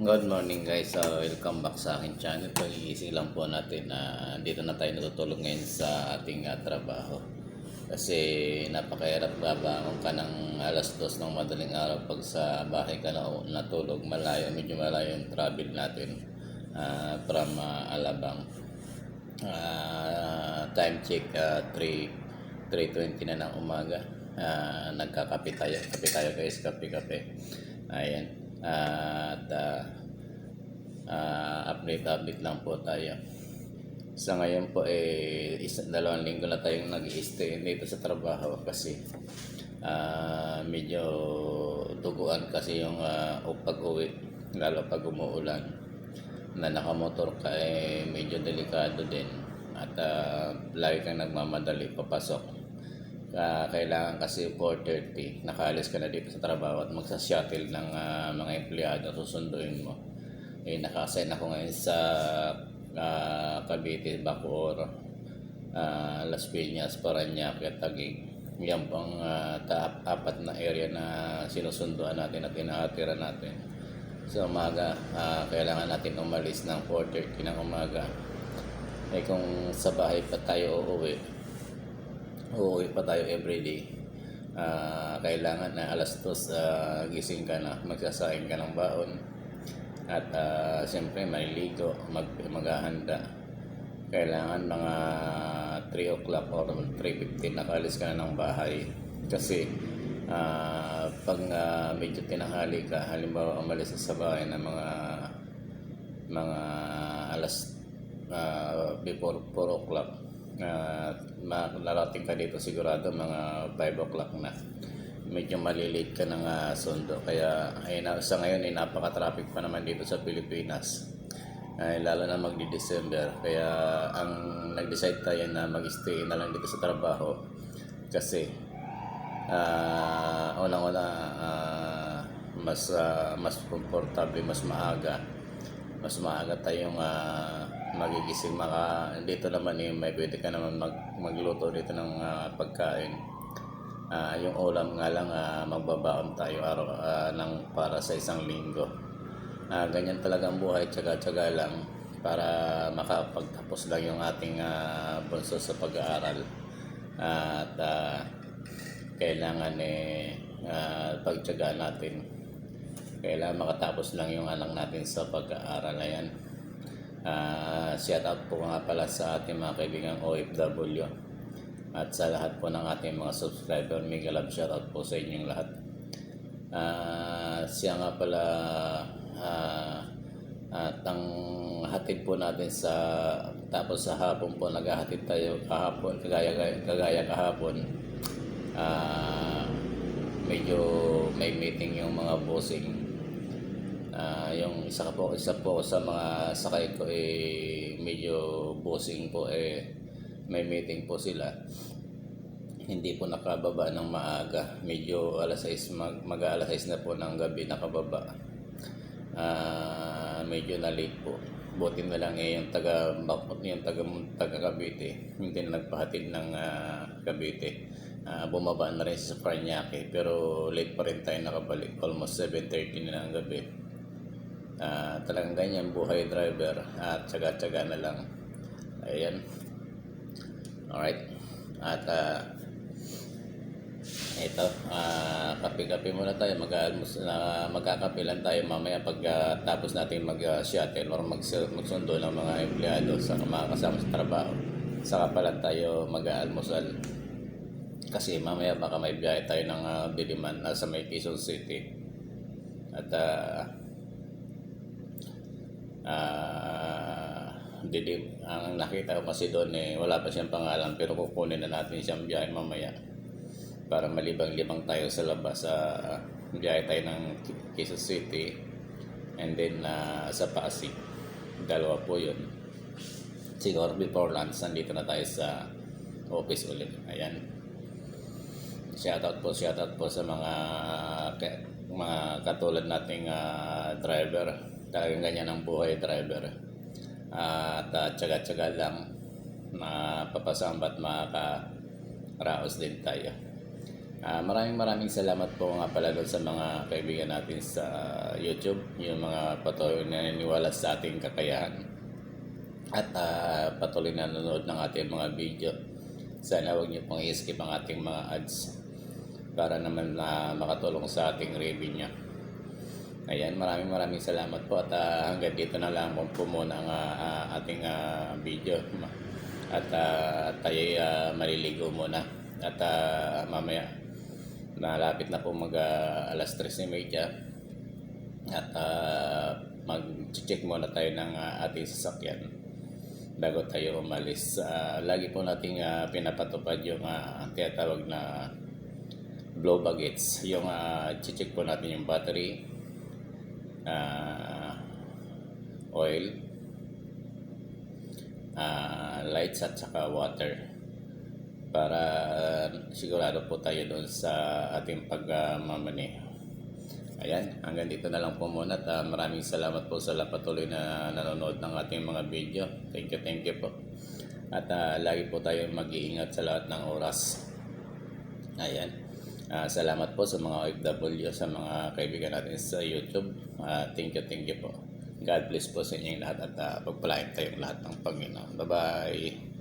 Good morning guys, welcome back sa akin channel. Pagigising lang po natin na dito na tayo natutulog ngayon sa ating trabaho. Kasi napakahirap babangon ka ng alas 2 ng madaling araw pag sa bahay ka na natulog malayo, medyo malayo yung travel natin from Alabang. Time check 3:20 na ng umaga. Nagkakape tayo. Kape tayo guys, kape. Ayan. Update lang po tayo. Sa ngayon po dalawang linggo na tayong nag-i-stay dito sa trabaho kasi medyo duguan kasi yung pag-uwi, lalo pag umuulan na nakamotor ka medyo delikado din at lagi kang nagmamadali papasok. Kailangan kasi 4:30 nakaalis ka na dito sa trabaho at magsa-shuttle ng mga empleyado susunduin mo. Naka-assign ako ngayon sa Cavite, Bacoor, Las Piñas, Parañaque, Taguig. Yan pang apat na area na sinusunduan natin at inaatira natin. Sa umaga, kailangan natin umalis ng 4:30 ng umaga. Kung sa bahay pa tayo uuwi pa tayo everyday. Kailangan na alas 2 gising ka na, magsasaing ka ng baon at siyempre maliligo, maghahanda. Kailangan mga 3 o'clock or 3:15 nakaalis ka na ng bahay kasi pag medyo tinanghali ka, halimbawa umalis sa bahay ng mga alas before 4 o'clock, larating ka dito sigurado mga 5 o'clock na. Medyo malilate ka ng sundo. Kaya sa ngayon napaka-traffic pa naman dito sa Pilipinas. Lalo na magdi-December. Kaya ang nag-decide tayo na mag-stay na lang dito sa trabaho kasi unang-una mas komportable, mas maaga tayong magigising. Dito naman may pwede ka naman magluto dito ng pagkain. Yung ulam nga lang magbabaon tayo araw ng para sa isang linggo. Ganyan talaga ang buhay, tsaga-tsaga lang para makapagtapos lang yung ating bunso sa pag-aaral. At kailangan pagtsagaan natin. Kailangan makatapos lang yung anak natin sa pag-aaral. Ayan. Shout out po nga pala sa ating mga kaibigang OFW at sa lahat po ng ating mga subscriber. Mega love shout out po sa inyong lahat. Siya nga pala at ang hatid po natin tapos sa hapon po naghahatid tayo kahapon, kagaya kahapon. Medyo may meeting yung mga bossing. Yung isa po sa mga sakay ko medyo bossing po may meeting po sila. Hindi po nakababa ng maaga. Medyo alas 6 mag-alas 6 na po ng gabi nakababa. Medyo na late po. Buti na lang yung taga Cavite hindi na nagpahatid ng Cavite. Bumaba na rin sa Parañaque pero late pa rin tayo nakabalik. Almost 7:30 na ng gabi. Talagang ganyan buhay driver at tsaga-tsaga na lang. Ayan. Alright. At ito, kape-kape muna tayo, magkakape lang tayo mamaya pag tapos natin mag-shuttle or magsundo ng mga empleyado sa mga kasama sa trabaho. Saka pala tayo mag-almusal kasi mamaya baka may biyahe tayo ng Diliman sa may Quezon City. At ang nakita ko kasi doon wala pa siyang pangalan pero kukunin na natin siyang biyahe mamaya para malibang-libang tayo sa labas. Biyahe tayo ng Quezon City and then sa Pasig. Dalawa po yun. Siguro before lunch nandito na tayo sa office ulit. Ayan. Shoutout po sa mga katulad nating driver. Talagang ganyan ang buhay driver. At tsaga-tsaga lang papasambat makakaraos din tayo. Maraming salamat po nga pala doon sa mga kaibigan natin sa YouTube, yung mga patuloy na naniniwala sa ating kakayahan at patuloy na nanonood ng ating mga video. Sana huwag niyo pong i-skip ang ating mga ads para naman na makatulong sa ating revenue. Ayan, maraming salamat po at hanggang dito na lang po muna ang ating video at tayo maliligo muna at mamaya malapit na po mag alas 3:30 at mag-check muna tayo ng ating sasakyan bago tayo umalis. Lagi po nating pinapatupad yung tinatawag na blow baggage, yung check po natin yung battery, oil, lights at saka water para sigurado po tayo doon sa ating pagmamani. Ayan, hanggang dito na lang po muna at maraming salamat po sa patuloy na nanonood ng ating mga video. Thank you po. At lagi po tayo mag-iingat sa lahat ng oras. Ayan. Salamat po sa mga OFW, sa mga kaibigan natin sa YouTube. Thank you po. God bless po sa inyong lahat at pagpalain tayong lahat ng Panginoon. Bye-bye.